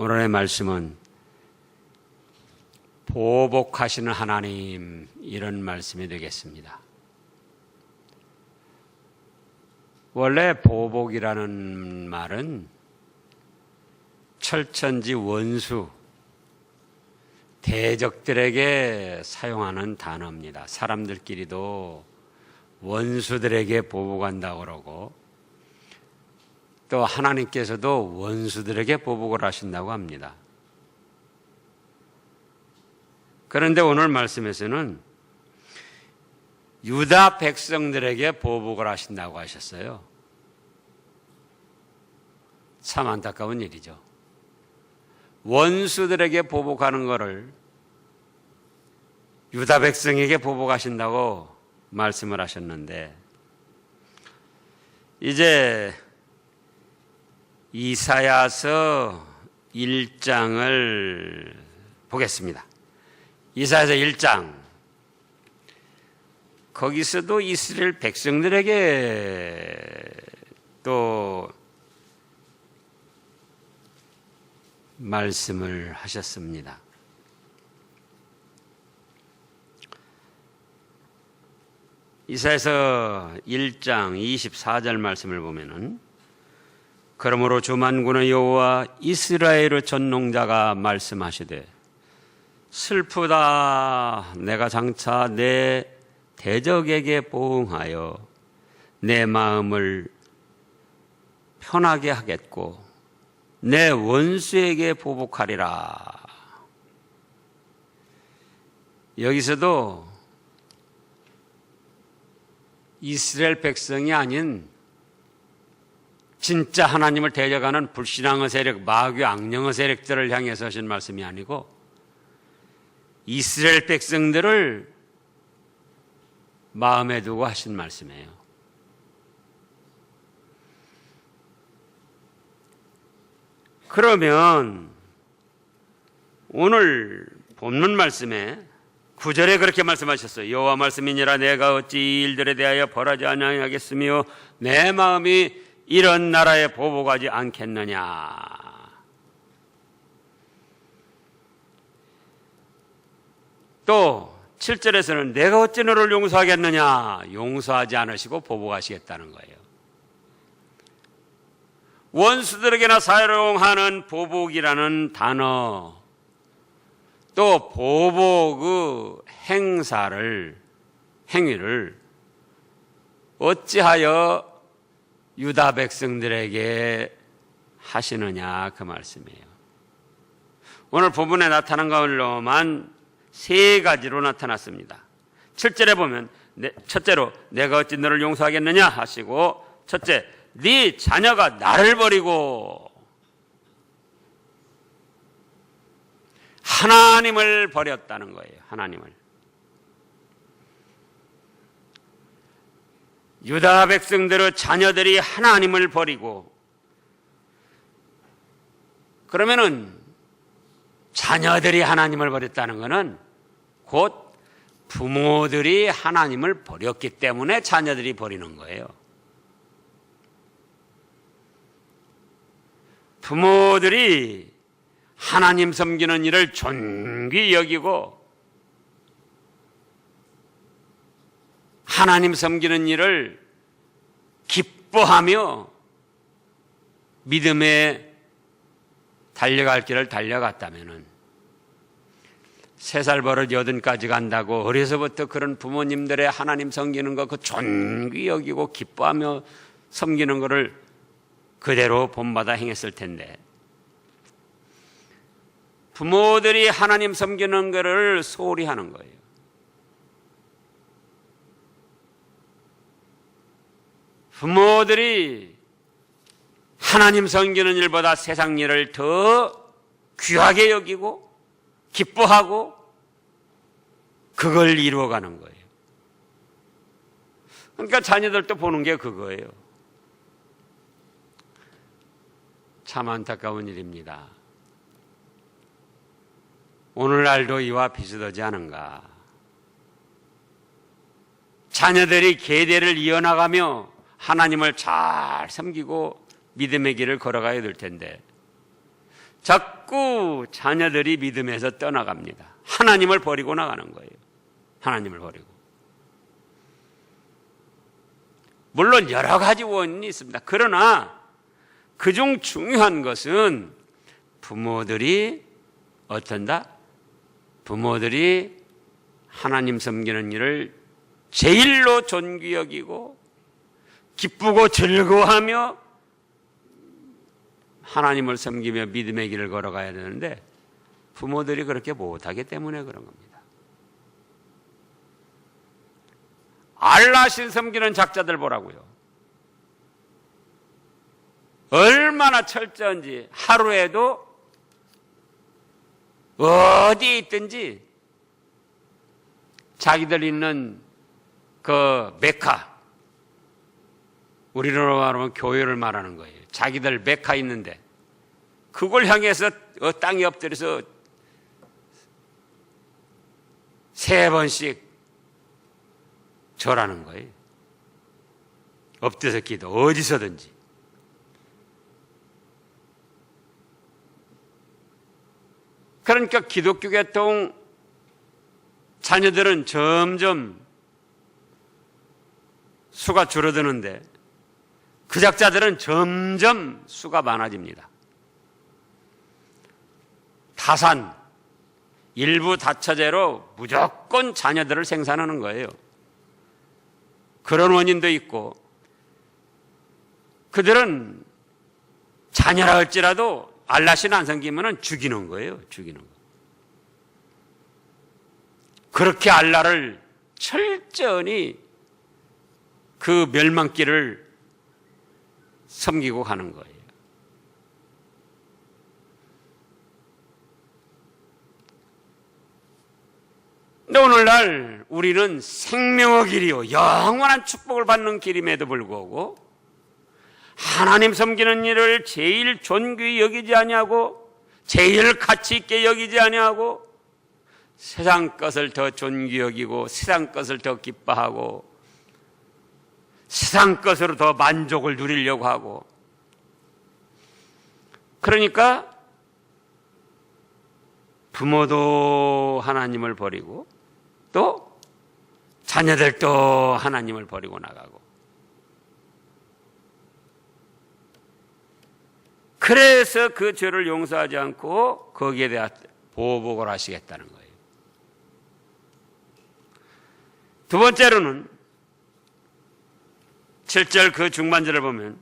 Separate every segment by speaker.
Speaker 1: 오늘의 말씀은 보복하시는 하나님, 이런 말씀이 되겠습니다. 원래 보복이라는 말은 철천지 원수, 대적들에게 사용하는 단어입니다. 사람들끼리도 원수들에게 보복한다고 그러고, 또 하나님께서도 원수들에게 보복을 하신다고 합니다. 그런데 오늘 말씀에서는 유다 백성들에게 보복을 하신다고 하셨어요. 참 안타까운 일이죠. 원수들에게 보복하는 것을 유다 백성에게 보복하신다고 말씀을 하셨는데, 이제 이사야서 1장을 보겠습니다. 이사야서 1장, 거기서도 이스라엘 백성들에게 또 말씀을 하셨습니다. 이사야서 1장 24절 말씀을 보면은, 그러므로 주 만군의 여호와 이스라엘의 전농자가 말씀하시되, 슬프다, 내가 장차 내 대적에게 보응하여 내 마음을 편하게 하겠고 내 원수에게 보복하리라. 여기서도 이스라엘 백성이 아닌 진짜 하나님을 대적하는 불신앙의 세력, 마귀 악령의 세력들을 향해서 하신 말씀이 아니고 이스라엘 백성들을 마음에 두고 하신 말씀이에요. 그러면 오늘 본문 말씀에 9절에 그렇게 말씀하셨어요. 여호와 말씀이니라, 내가 어찌 이 일들에 대하여 벌하지 아니하겠으며 내 마음이 이런 나라에 보복하지 않겠느냐. 또 7절에서는 내가 어찌 너를 용서하겠느냐, 용서하지 않으시고 보복하시겠다는 거예요. 원수들에게나 사용하는 보복이라는 단어, 또 보복의 행위를 어찌하여 유다 백성들에게 하시느냐, 그 말씀이에요. 오늘 본문에 나타난 것으로만 세 가지로 나타났습니다. 7절에 보면 첫째로 내가 어찌 너를 용서하겠느냐 하시고, 첫째, 네 자녀가 나를 버리고 하나님을 버렸다는 거예요. 하나님을. 유다 백성들의 자녀들이 하나님을 버리고, 그러면은 자녀들이 하나님을 버렸다는 것은 곧 부모들이 하나님을 버렸기 때문에 자녀들이 버리는 거예요. 부모들이 하나님 섬기는 일을 존귀 여기고 하나님 섬기는 일을 기뻐하며 믿음에 달려갈 길을 달려갔다면은 3살 버릇 80까지 간다고 어려서부터 그런 부모님들의 하나님 섬기는 거 그 존귀 여기고 기뻐하며 섬기는 거를 그대로 본받아 행했을 텐데, 부모들이 하나님 섬기는 거를 소홀히 하는 거예요. 부모들이 하나님 섬기는 일보다 세상 일을 더 귀하게 여기고 기뻐하고 그걸 이루어가는 거예요. 그러니까 자녀들도 보는 게 그거예요. 참 안타까운 일입니다. 오늘날도 이와 비슷하지 않은가. 자녀들이 계대를 이어나가며 하나님을 잘 섬기고 믿음의 길을 걸어가야 될 텐데, 자꾸 자녀들이 믿음에서 떠나갑니다. 하나님을 버리고 나가는 거예요. 하나님을 버리고. 물론 여러 가지 원인이 있습니다. 그러나 그중 중요한 것은 부모들이 어떤다? 부모들이 하나님 섬기는 일을 제일로 존귀 여기고 기쁘고 즐거워하며 하나님을 섬기며 믿음의 길을 걸어가야 되는데 부모들이 그렇게 못하기 때문에 그런 겁니다. 알라신 섬기는 작자들 보라고요. 얼마나 철저한지 하루에도 어디에 있든지 자기들 있는 그 메카, 우리로 말하면 교회를 말하는 거예요. 자기들 메카 있는데 그걸 향해서 땅에 엎드려서 3번씩 절하는 거예요. 엎드려서 기도, 어디서든지. 그러니까 기독교 계통 자녀들은 점점 수가 줄어드는데 그 작자들은 점점 수가 많아집니다. 타산, 일부 다처제로 무조건 자녀들을 생산하는 거예요. 그런 원인도 있고 그들은 자녀라 할지라도 알라신 안 섬기면 죽이는 거예요. 죽이는 거. 그렇게 알라를 철저히 그 멸망길을 섬기고 가는 거예요. 근데 오늘날 우리는 생명의 길이요 영원한 축복을 받는 길임에도 불구하고 하나님 섬기는 일을 제일 존귀히 여기지 아니하고 제일 가치 있게 여기지 아니하고 세상 것을 더 존귀히 여기고 세상 것을 더 기뻐하고 세상 것으로 더 만족을 누리려고 하고 그러니까 부모도 하나님을 버리고 또 자녀들도 하나님을 버리고 나가고 그래서 그 죄를 용서하지 않고 거기에 대한 보복을 하시겠다는 거예요. 두 번째로는 7절 그 중반절을 보면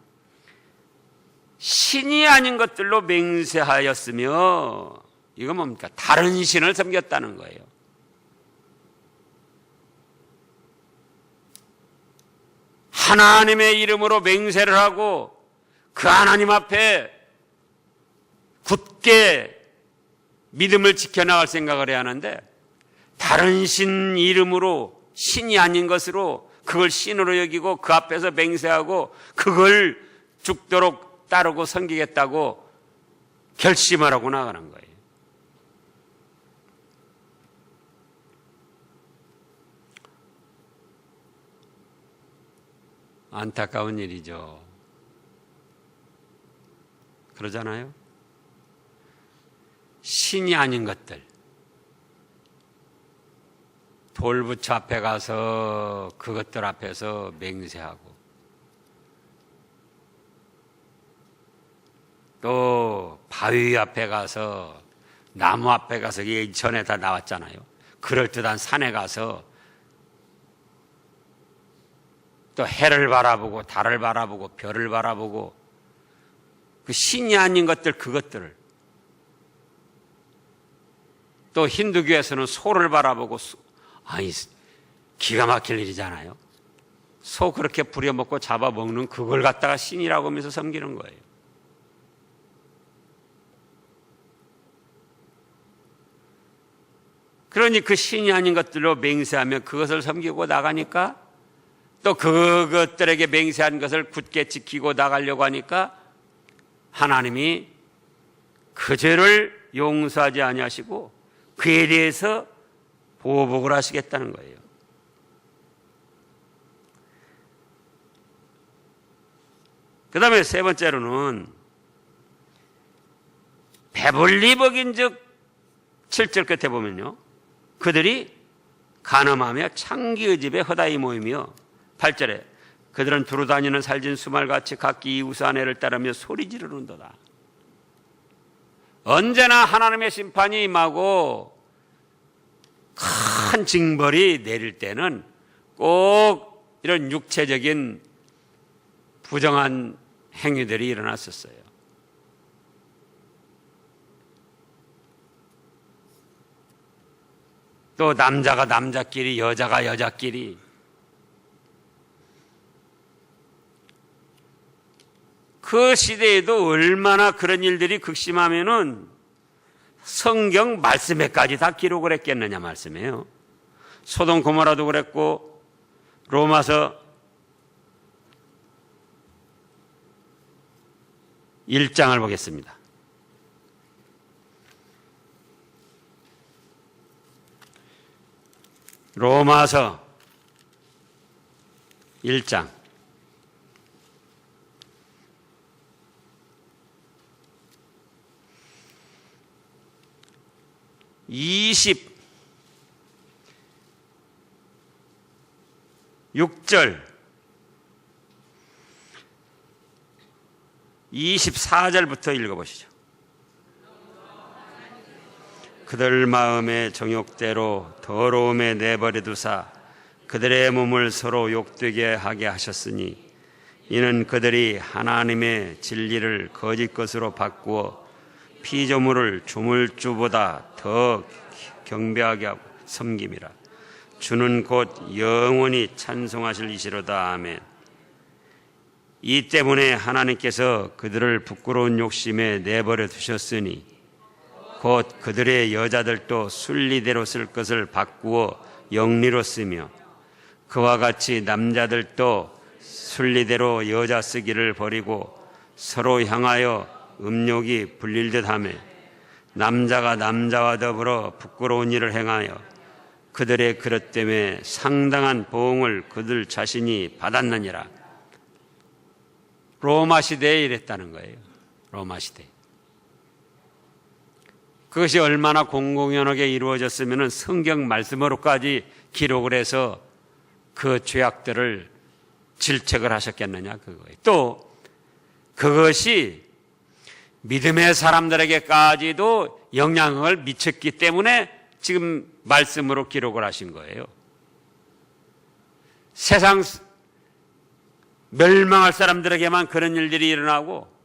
Speaker 1: 신이 아닌 것들로 맹세하였으며 이건 뭡니까? 다른 신을 섬겼다는 거예요. 하나님의 이름으로 맹세를 하고 그 하나님 앞에 굳게 믿음을 지켜나갈 생각을 해야 하는데 다른 신 이름으로 신이 아닌 것으로 그걸 신으로 여기고 그 앞에서 맹세하고 그걸 죽도록 따르고 섬기겠다고 결심을 하고 나가는 거예요. 안타까운 일이죠. 그러잖아요. 신이 아닌 것들. 돌부처 앞에 가서 그것들 앞에서 맹세하고 또 바위 앞에 가서 나무 앞에 가서 예전에 다 나왔잖아요. 그럴듯한 산에 가서 또 해를 바라보고 달을 바라보고 별을 바라보고 그 신이 아닌 것들 그것들을 또 힌두교에서는 소를 바라보고 아니 기가 막힐 일이잖아요. 소 그렇게 부려먹고 잡아먹는 그걸 갖다가 신이라고 하면서 섬기는 거예요. 그러니 그 신이 아닌 것들로 맹세하며 그것을 섬기고 나가니까 또 그것들에게 맹세한 것을 굳게 지키고 나가려고 하니까 하나님이 그 죄를 용서하지 아니하시고 그에 대해서 보복을 하시겠다는 거예요. 그 다음에 세 번째로는 배불리 먹인즉 7절 끝에 보면요, 그들이 간음하며 창기의 집에 허다히 모이며 8절에 그들은 두루 다니는 살진 수말같이 각기 이웃의 아내를 따르며 소리 지르는도다. 언제나 하나님의 심판이 임하고 큰 징벌이 내릴 때는 꼭 이런 육체적인 부정한 행위들이 일어났었어요. 또 남자가 남자끼리, 여자가 여자끼리, 그 시대에도 얼마나 그런 일들이 극심하면은 성경 말씀에까지 다 기록을 했겠느냐 말씀이에요. 소돔 고모라도 그랬고, 로마서 1장을 보겠습니다. 로마서 1장 26절 24절부터 읽어보시죠. 그들 마음의 정욕대로 더러움에 내버려 두사 그들의 몸을 서로 욕되게 하게 하셨으니 이는 그들이 하나님의 진리를 거짓 것으로 바꾸어 피조물을 조물주보다 더 경배하게 하고 섬김이라. 주는 곧 영원히 찬송하실 이시로다. 아멘. 이 때문에 하나님께서 그들을 부끄러운 욕심에 내버려 두셨으니 곧 그들의 여자들도 순리대로 쓸 것을 바꾸어 영리로 쓰며 그와 같이 남자들도 순리대로 여자 쓰기를 버리고 서로 향하여 음욕이 불릴 듯하며 남자가 남자와 더불어 부끄러운 일을 행하여 그들의 그릇 때문에 상당한 보응을 그들 자신이 받았느니라. 로마 시대에 이랬다는 거예요. 로마 시대. 그것이 얼마나 공공연하게 이루어졌으면 성경 말씀으로까지 기록을 해서 그 죄악들을 질책을 하셨겠느냐 그거예요. 또 그것이 믿음의 사람들에게까지도 영향을 미쳤기 때문에 지금 말씀으로 기록을 하신 거예요. 세상 멸망할 사람들에게만 그런 일들이 일어나고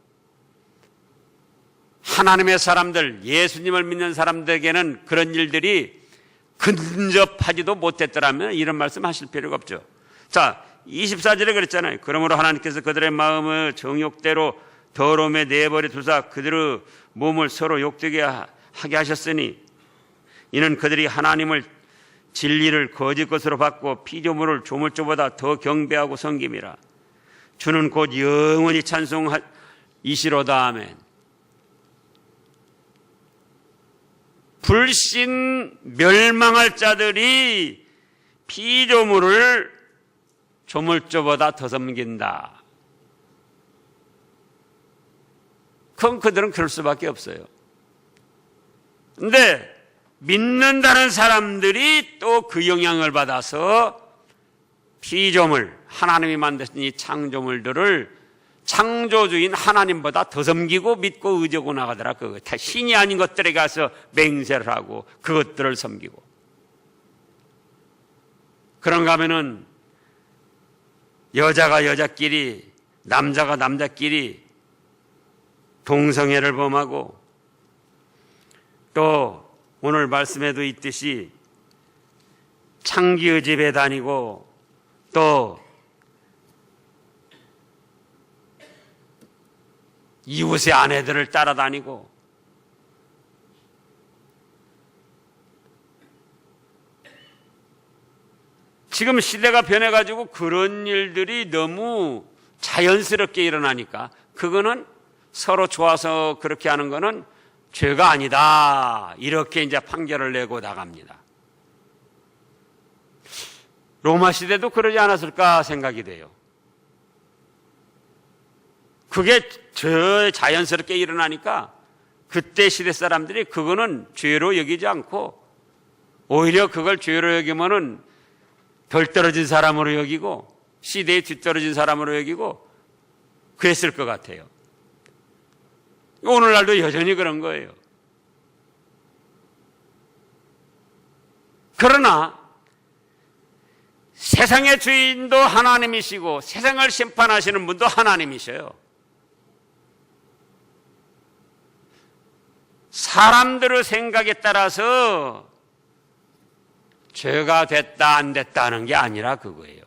Speaker 1: 하나님의 사람들, 예수님을 믿는 사람들에게는 그런 일들이 근접하지도 못했더라면 이런 말씀 하실 필요가 없죠. 자, 24절에 그랬잖아요. 그러므로 하나님께서 그들의 마음을 정욕대로 더러움에 내버려 두사 그들의 몸을 서로 욕되게 하게 하셨으니 이는 그들이 하나님을 진리를 거짓 것으로 바꾸어 피조물을 조물주보다 더 경배하고 섬김이라. 주는 곧 영원히 찬송이시로다. 아멘. 불신 멸망할 자들이 피조물을 조물주보다 더 섬긴다. 그럼 그들은 그럴 수밖에 없어요. 근데 믿는다는 사람들이 또 그 영향을 받아서 피조물, 하나님이 만드신 이 창조물들을 창조주인 하나님보다 더 섬기고 믿고 의지하고 나가더라. 그거 다 신이 아닌 것들에 가서 맹세를 하고 그것들을 섬기고. 그런가 하면은 여자가 여자끼리, 남자가 남자끼리 동성애를 범하고 또 오늘 말씀에도 있듯이 창기의 집에 다니고 또 이웃의 아내들을 따라다니고 지금 시대가 변해가지고 그런 일들이 너무 자연스럽게 일어나니까 그거는 서로 좋아서 그렇게 하는 거는 죄가 아니다. 이렇게 이제 판결을 내고 나갑니다. 로마 시대도 그러지 않았을까 생각이 돼요. 그게 저 자연스럽게 일어나니까 그때 시대 사람들이 그거는 죄로 여기지 않고 오히려 그걸 죄로 여기면은 덜 떨어진 사람으로 여기고 시대에 뒤떨어진 사람으로 여기고 그랬을 것 같아요. 오늘날도 여전히 그런 거예요. 그러나 세상의 주인도 하나님이시고 세상을 심판하시는 분도 하나님이셔요. 사람들의 생각에 따라서 죄가 됐다 안 됐다 하는 게 아니라 그거예요.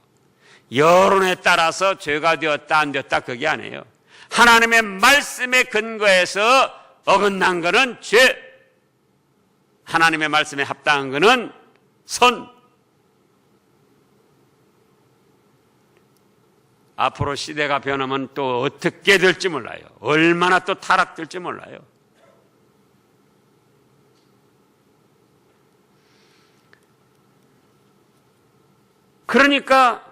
Speaker 1: 여론에 따라서 죄가 되었다 안 되었다 그게 아니에요. 하나님의 말씀에 근거해서 어긋난 것은 죄, 하나님의 말씀에 합당한 것은 선. 앞으로 시대가 변하면 또 어떻게 될지 몰라요. 얼마나 또 타락될지 몰라요. 그러니까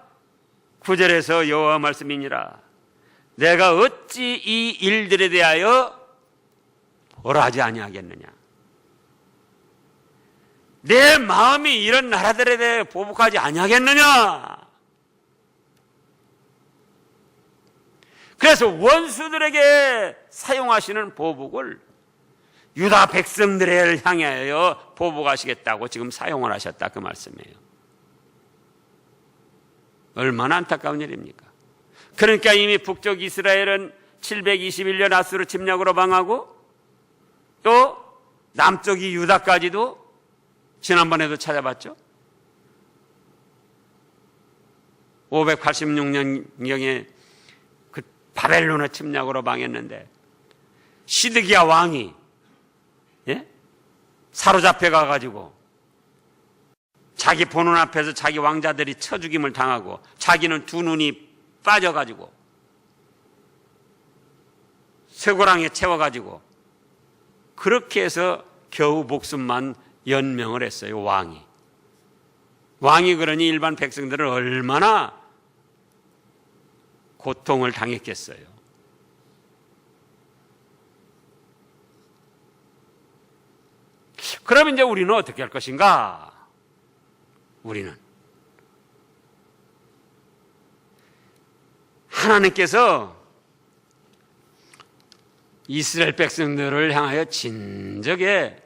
Speaker 1: 9절에서 여호와 말씀이니라 내가 어찌 이 일들에 대하여 벌하지 아니하겠느냐. 내 마음이 이런 나라들에 대해 보복하지 아니하겠느냐. 그래서 원수들에게 사용하시는 보복을 유다 백성들을 향하여 보복하시겠다고 지금 사용을 하셨다 그 말씀이에요. 얼마나 안타까운 일입니까? 그러니까 이미 북쪽 이스라엘은 721년 아수르 침략으로 망하고 또 남쪽이 유다까지도 지난번에도 찾아봤죠. 586년경에 그 바벨론의 침략으로 망했는데 시드기야 왕이 사로잡혀 가가지고 자기 보는 앞에서 자기 왕자들이 쳐 죽임을 당하고 자기는 두 눈이 빠져가지고 쇠고랑에 채워가지고 그렇게 해서 겨우 목숨만 연명을 했어요. 왕이 그러니 일반 백성들은 얼마나 고통을 당했겠어요. 그럼 이제 우리는 어떻게 할 것인가? 우리는 하나님께서 이스라엘 백성들을 향하여 진작에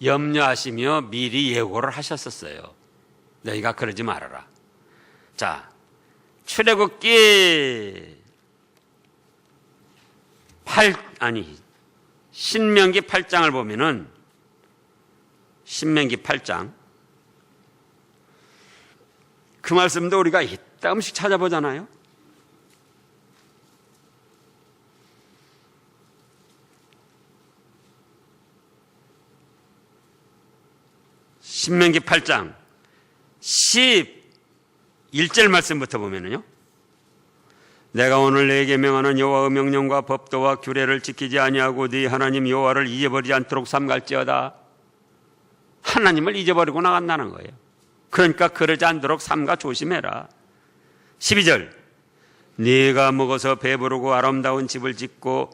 Speaker 1: 염려하시며 미리 예고를 하셨었어요. 너희가 그러지 말아라. 자, 출애굽기 신명기 8장을 보면은 신명기 8장 그 말씀도 우리가 이따금씩 찾아보잖아요. 신명기 8장 11절 말씀부터 보면은요. 내가 오늘 내게 명하는 여호와의 명령과 법도와 규례를 지키지 아니하고 네 하나님 여호와를 잊어버리지 않도록 삼갈지어다. 하나님을 잊어버리고 나간다는 거예요. 그러니까 그러지 않도록 삼가 조심해라. 12절 네가 먹어서 배부르고 아름다운 집을 짓고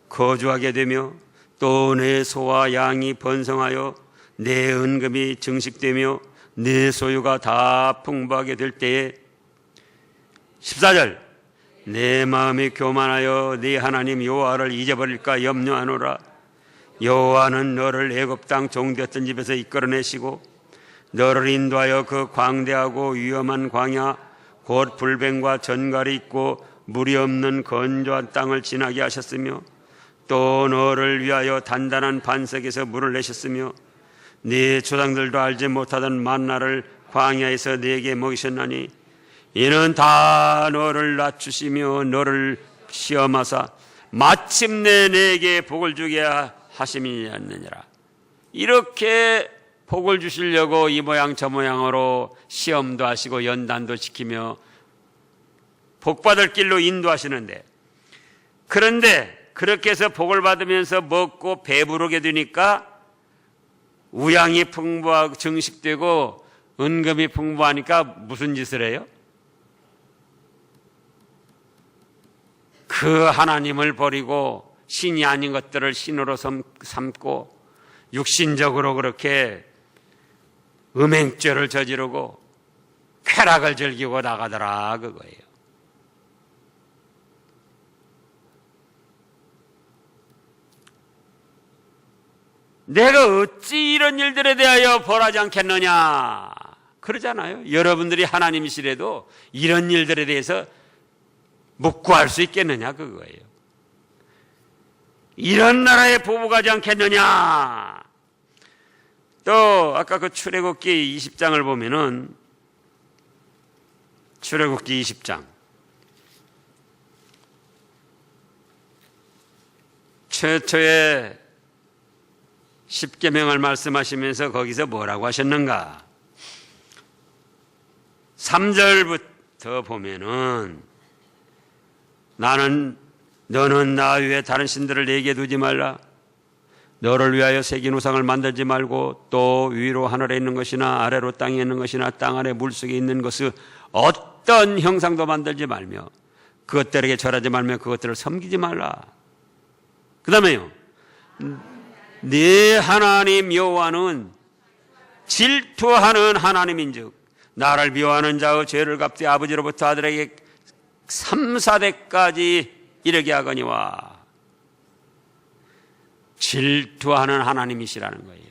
Speaker 1: 거주하게 되며 또 내 소와 양이 번성하여 내 은금이 증식되며 내 소유가 다 풍부하게 될 때에 14절 내 마음이 교만하여 네 하나님 여호와를 잊어버릴까 염려하노라. 여호와는 너를 애굽 땅 종되었던 집에서 이끌어내시고 너를 인도하여 그 광대하고 위험한 광야 곧 불뱀과 전갈이 있고 물이 없는 건조한 땅을 지나게 하셨으며 또 너를 위하여 단단한 반석에서 물을 내셨으며 네 조상들도 알지 못하던 만나를 광야에서 네게 먹이셨나니 이는 다 너를 낮추시며 너를 시험하사 마침내 네게 복을 주게 하심이었느니라. 이렇게 복을 주시려고 이 모양 저 모양으로 시험도 하시고 연단도 시키며 복받을 길로 인도하시는데, 그런데 그렇게 해서 복을 받으면서 먹고 배부르게 되니까 우양이 풍부하고 증식되고 은금이 풍부하니까 무슨 짓을 해요? 그 하나님을 버리고 신이 아닌 것들을 신으로 삼고 육신적으로 그렇게 음행죄를 저지르고 쾌락을 즐기고 나가더라 그거예요. 내가 어찌 이런 일들에 대하여 벌하지 않겠느냐 그러잖아요. 여러분들이 하나님이시래도 이런 일들에 대해서 묵고할 수 있겠느냐 그거예요. 이런 나라에 보복하지 않겠느냐. 또 아까 그 출애굽기 20장을 보면은 출애굽기 20장 최초의 십계명을 말씀하시면서 거기서 뭐라고 하셨는가? 3절부터 보면은 너는 나 위에 다른 신들을 내게 두지 말라. 너를 위하여 새긴 우상을 만들지 말고 또 위로 하늘에 있는 것이나 아래로 땅에 있는 것이나 땅 아래 물속에 있는 것을 어떤 형상도 만들지 말며 그것들에게 절하지 말며 그것들을 섬기지 말라. 그 다음에요. 네 하나님 여호와는 질투하는 하나님인즉 나를 미워하는 자의 죄를 갚되 아버지로부터 아들에게 3, 4대까지 이르게 하거니와. 질투하는 하나님이시라는 거예요.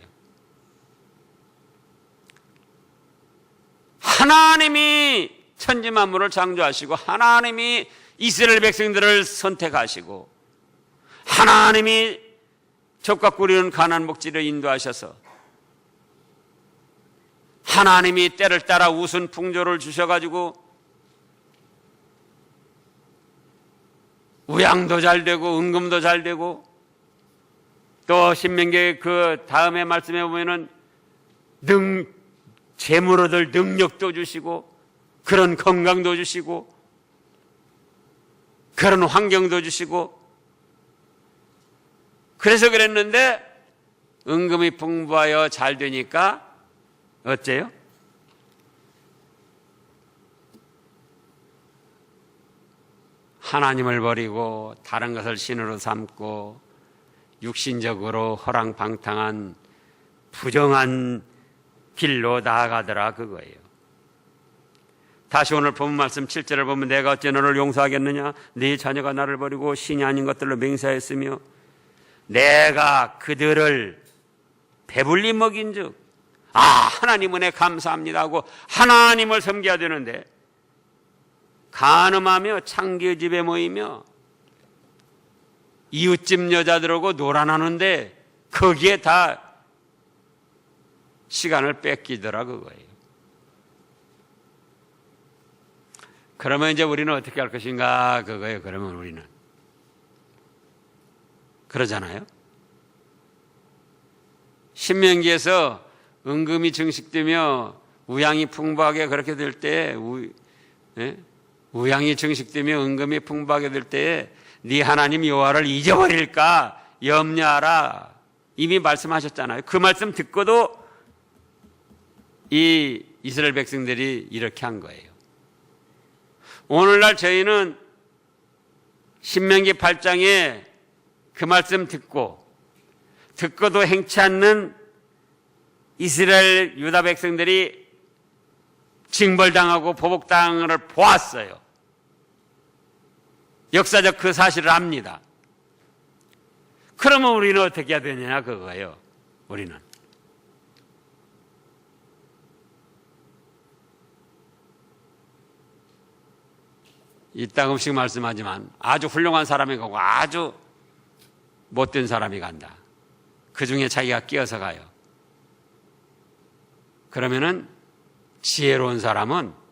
Speaker 1: 하나님이 천지 만물을 창조하시고 하나님이 이스라엘 백성들을 선택하시고 하나님이 젖과 꿀이는 가나안 목지를 인도하셔서 하나님이 때를 따라 우순 풍조를 주셔가지고 우양도 잘 되고 은금도 잘 되고 또 신명기 그 다음에 말씀해 보면은 재물 얻을 능력도 주시고 그런 건강도 주시고 그런 환경도 주시고 그래서 그랬는데 은금이 풍부하여 잘 되니까 어째요? 하나님을 버리고 다른 것을 신으로 삼고 육신적으로 허랑방탕한 부정한 길로 나아가더라 그거예요. 다시 오늘 본문 말씀 7절을 보면 내가 어찌 너를 용서하겠느냐? 네 자녀가 나를 버리고 신이 아닌 것들로 맹세하였으며 내가 그들을 배불리 먹인즉 하나님 은혜 감사합니다 하고 하나님을 섬겨야 되는데 간음하며 창기 집에 모이며 이웃집 여자들하고 놀아나는데 거기에 다 시간을 뺏기더라 그거예요. 그러면 이제 우리는 어떻게 할 것인가 그거예요. 그러면 우리는 그러잖아요. 신명기에서 은금이 증식되며 우양이 풍부하게 그렇게 될 때 우양이 증식되며 은금이 풍부하게 될 때에 네 하나님 여호와를 잊어버릴까 염려하라 이미 말씀하셨잖아요. 그 말씀 듣고도 이 이스라엘 백성들이 이렇게 한 거예요. 오늘날 저희는 신명기 8장에 그 말씀 듣고도 행치 않는 이스라엘 유다 백성들이 징벌당하고 보복당을 보았어요. 역사적 그 사실을 압니다. 그러면 우리는 어떻게 해야 되느냐 그거예요. 우리는 이따금씩 말씀하지만 아주 훌륭한 사람이 가고 아주 못된 사람이 간다. 그 중에 자기가 끼어서 가요. 그러면은 지혜로운 사람은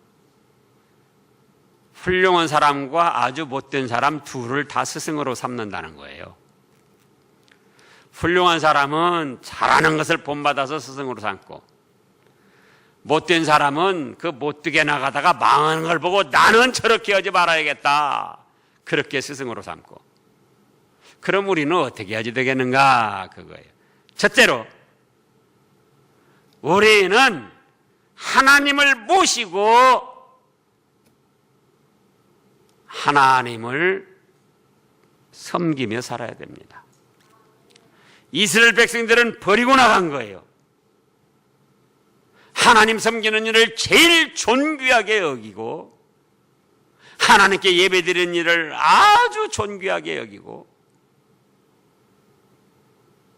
Speaker 1: 훌륭한 사람과 아주 못된 사람 둘을 다 스승으로 삼는다는 거예요. 훌륭한 사람은 잘하는 것을 본받아서 스승으로 삼고 못된 사람은 그 못되게 나가다가 망하는 걸 보고 나는 저렇게 하지 말아야겠다. 그렇게 스승으로 삼고. 그럼 우리는 어떻게 해야지 되겠는가? 그거예요. 첫째로 우리는 하나님을 모시고 하나님을 섬기며 살아야 됩니다. 이스라엘 백성들은 버리고 나간 거예요. 하나님 섬기는 일을 제일 존귀하게 여기고 하나님께 예배드리는 일을 아주 존귀하게 여기고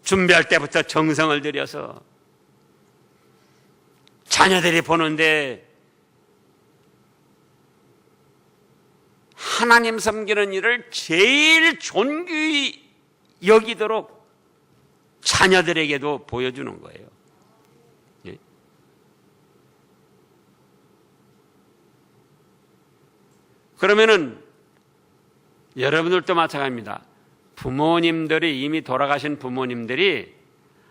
Speaker 1: 준비할 때부터 정성을 들여서 자녀들이 보는데 하나님 섬기는 일을 제일 존귀히 여기도록 자녀들에게도 보여주는 거예요. 예? 그러면은 여러분들도 마찬가지입니다. 부모님들이 이미 돌아가신 부모님들이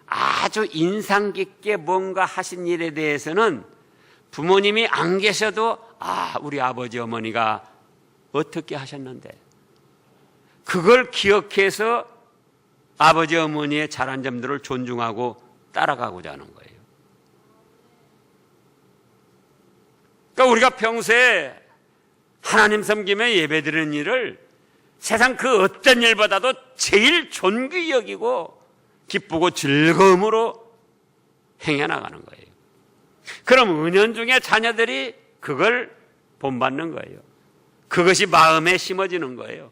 Speaker 1: 아주 인상 깊게 뭔가 하신 일에 대해서는 부모님이 안 계셔도 우리 아버지 어머니가 어떻게 하셨는데 그걸 기억해서 아버지 어머니의 잘한 점들을 존중하고 따라가고자 하는 거예요. 그러니까 우리가 평소에 하나님 섬기며 예배드리는 일을 세상 그 어떤 일보다도 제일 존귀히 여기고 기쁘고 즐거움으로 행해나가는 거예요. 그럼 은연중에 자녀들이 그걸 본받는 거예요. 그것이 마음에 심어지는 거예요.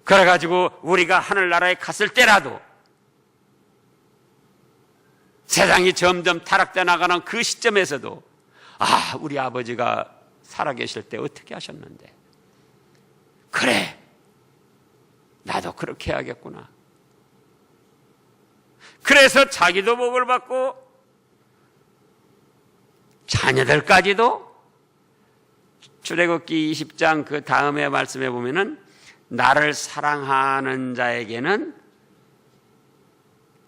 Speaker 1: 그래가지고 우리가 하늘나라에 갔을 때라도 세상이 점점 타락돼 나가는 그 시점에서도 우리 아버지가 살아계실 때 어떻게 하셨는데 그래 나도 그렇게 해야겠구나. 그래서 자기도 복을 받고 자녀들까지도 출애굽기 20장 그 다음에 말씀해 보면은 나를 사랑하는 자에게는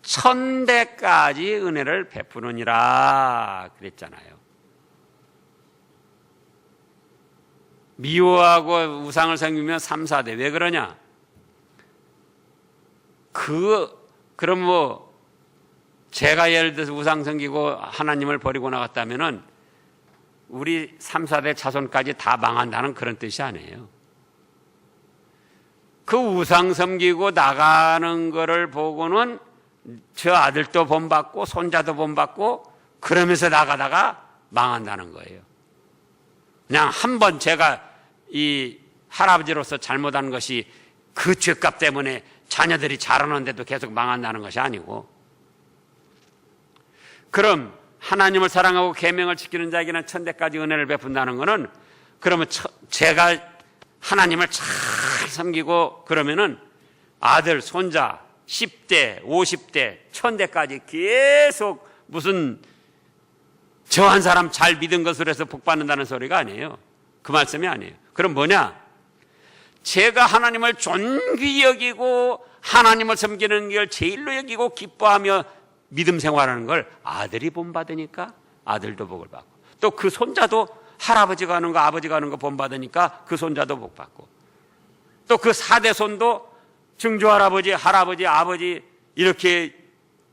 Speaker 1: 천대까지 은혜를 베푸느니라 그랬잖아요. 미워하고 우상을 섬기면 3, 4대. 왜 그러냐? 그럼 제가 예를 들어서 우상 섬기고 하나님을 버리고 나갔다면은 우리 3, 4대 자손까지 다 망한다는 그런 뜻이 아니에요. 그 우상 섬기고 나가는 거를 보고는 저 아들도 본받고 손자도 본받고 그러면서 나가다가 망한다는 거예요. 그냥 한 번 제가 이 할아버지로서 잘못한 것이 그 죄값 때문에 자녀들이 자라는데도 계속 망한다는 것이 아니고 그럼 하나님을 사랑하고 계명을 지키는 자에게는 천대까지 은혜를 베푼다는 것은 그러면 제가 하나님을 잘 섬기고 그러면은 아들, 손자 10대, 50대, 1000대까지 계속 무슨 저 한 사람 잘 믿은 것으로 해서 복 받는다는 소리가 아니에요. 그 말씀이 아니에요. 그럼 뭐냐? 제가 하나님을 존귀히 여기고 하나님을 섬기는 걸 제일로 여기고 기뻐하며 믿음 생활하는 걸 아들이 본받으니까 아들도 복을 받고 또 그 손자도 할아버지가 하는 거 아버지가 하는 거 본받으니까 그 손자도 복 받고 또 그 4대 손도 증조할아버지, 할아버지, 아버지 이렇게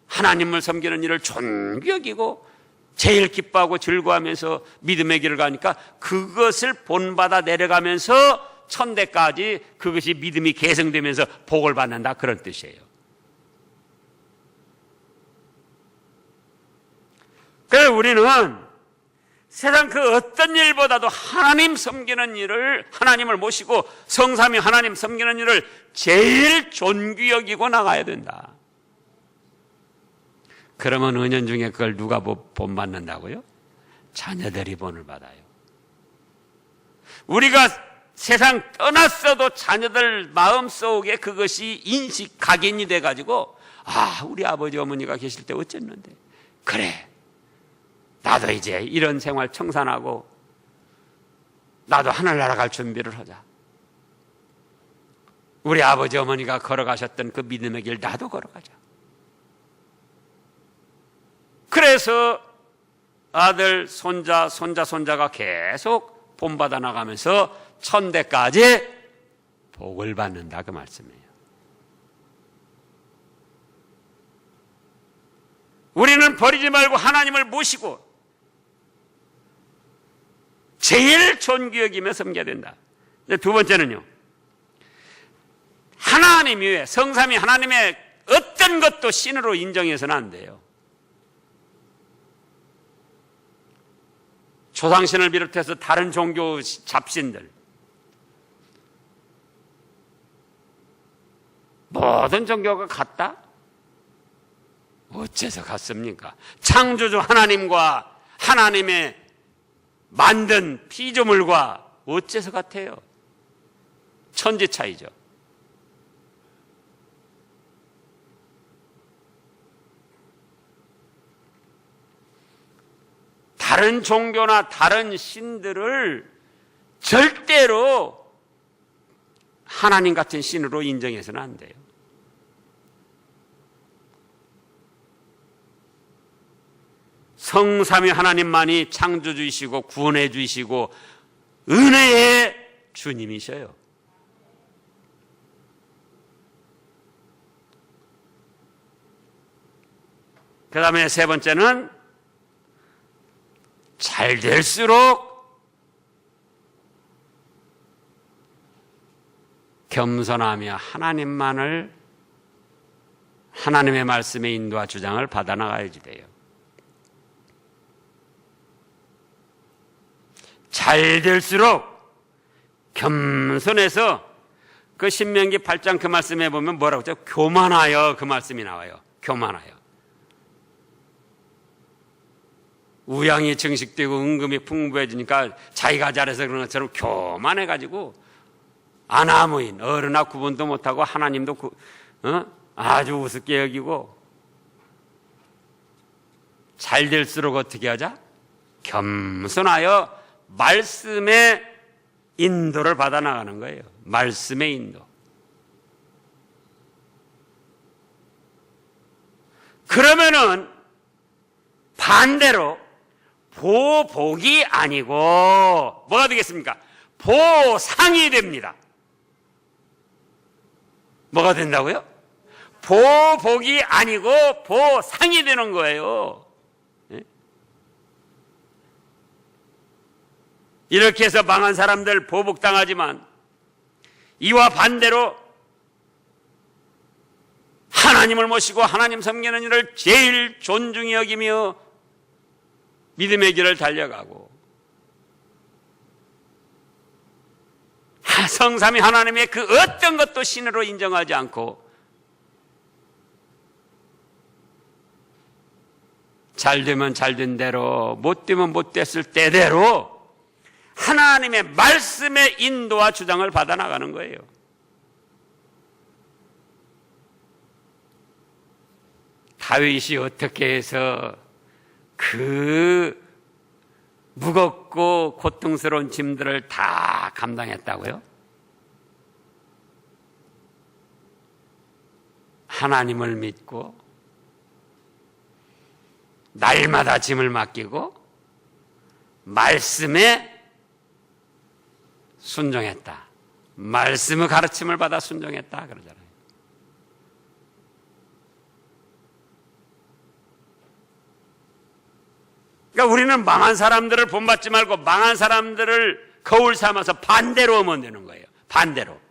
Speaker 1: 하나님을 섬기는 일을 존귀히 여기고 제일 기뻐하고 즐거워하면서 믿음의 길을 가니까 그것을 본받아 내려가면서 천대까지 그것이 믿음이 계승되면서 복을 받는다 그런 뜻이에요. 그래서 우리는 세상 그 어떤 일보다도 하나님 섬기는 일을 하나님을 모시고 성삼위 하나님 섬기는 일을 제일 존귀히 여기고 나가야 된다. 그러면 은연중에 그걸 누가 본받는다고요? 자녀들이 본을 받아요. 우리가 세상 떠났어도 자녀들 마음속에 그것이 인식 각인이 돼가지고 우리 아버지 어머니가 계실 때 어쨌는데 그래 나도 이제 이런 생활 청산하고 나도 하늘나라 갈 준비를 하자. 우리 아버지 어머니가 걸어가셨던 그 믿음의 길 나도 걸어가자. 그래서 아들, 손자, 손자가 계속 본받아 나가면서 천대까지 복을 받는다 그 말씀이에요. 우리는 버리지 말고 하나님을 모시고 제일 존귀히 여기며 섬겨야 된다. 두 번째는요. 하나님 외에, 성삼위 하나님의 어떤 것도 신으로 인정해서는 안 돼요. 조상신을 비롯해서 다른 종교 잡신들, 모든 종교가 같다? 어째서 같습니까? 창조주 하나님과 하나님의 만든 피조물과 어째서 같아요? 천지 차이죠. 다른 종교나 다른 신들을 절대로 하나님 같은 신으로 인정해서는 안 돼요. 성삼위 하나님만이 창조주이시고 구원해 주시고 은혜의 주님이셔요. 그 다음에 세 번째는 잘 될수록 겸손하며 하나님의 말씀의 인도와 주장을 받아나가야지 돼요. 잘 될수록 겸손해서 그 신명기 8장 그 말씀에 보면 뭐라고 하죠? 교만하여, 그 말씀이 나와요. 교만하여. 우양이 증식되고 은금이 풍부해지니까 자기가 잘해서 그런 것처럼 교만해가지고 아나무인, 어른아 구분도 못하고 하나님도 아주 우습게 여기고, 잘 될수록 어떻게 하자? 겸손하여 말씀의 인도를 받아 나가는 거예요. 말씀의 인도. 그러면은 반대로 보복이 아니고 뭐가 되겠습니까? 보상이 됩니다. 뭐가 된다고요? 보복이 아니고 보상이 되는 거예요. 이렇게 해서 망한 사람들 보복당하지만, 이와 반대로 하나님을 모시고 하나님 섬기는 일을 제일 존중히 여기며 믿음의 길을 달려가고, 성삼위 하나님의 그 어떤 것도 신으로 인정하지 않고 잘 되면 잘 된 대로, 못 되면 못 됐을 때대로 하나님의 말씀의 인도와 주장을 받아 나가는 거예요. 다윗이 어떻게 해서 그 무겁고 고통스러운 짐들을 다 감당했다고요? 하나님을 믿고 날마다 짐을 맡기고 말씀에 순종했다. 말씀의 가르침을 받아 순종했다 그러잖아요. 그러니까 우리는 망한 사람들을 본받지 말고 망한 사람들을 거울 삼아서 반대로 하면 되는 거예요. 반대로.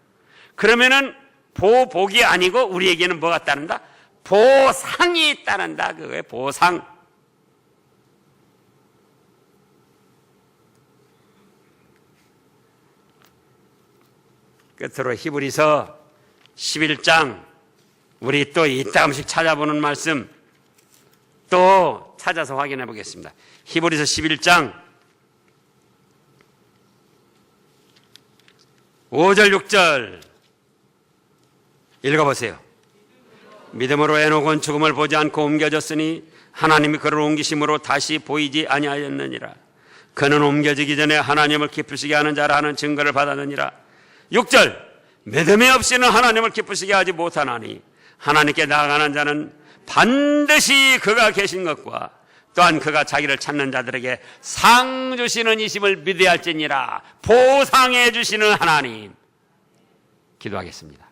Speaker 1: 그러면은 보복이 아니고 우리에게는 뭐가 따른다? 보상이 따른다. 그거예요. 보상. 끝으로 히브리서 11장, 우리 또 이따금씩 찾아보는 말씀 또 찾아서 확인해 보겠습니다. 히브리서 11장 5절 6절 읽어보세요. 믿음으로 에녹은 죽음을 보지 않고 옮겨졌으니 하나님이 그를 옮기심으로 다시 보이지 아니하였느니라. 그는 옮겨지기 전에 하나님을 기쁘시게 하는 자라 하는 증거를 받았느니라. 6절 믿음이 없이는 하나님을 기쁘시게 하지 못하나니 하나님께 나아가는 자는 반드시 그가 계신 것과 또한 그가 자기를 찾는 자들에게 상 주시는 이심을 믿어야 할지니라. 보상해 주시는 하나님. 기도하겠습니다.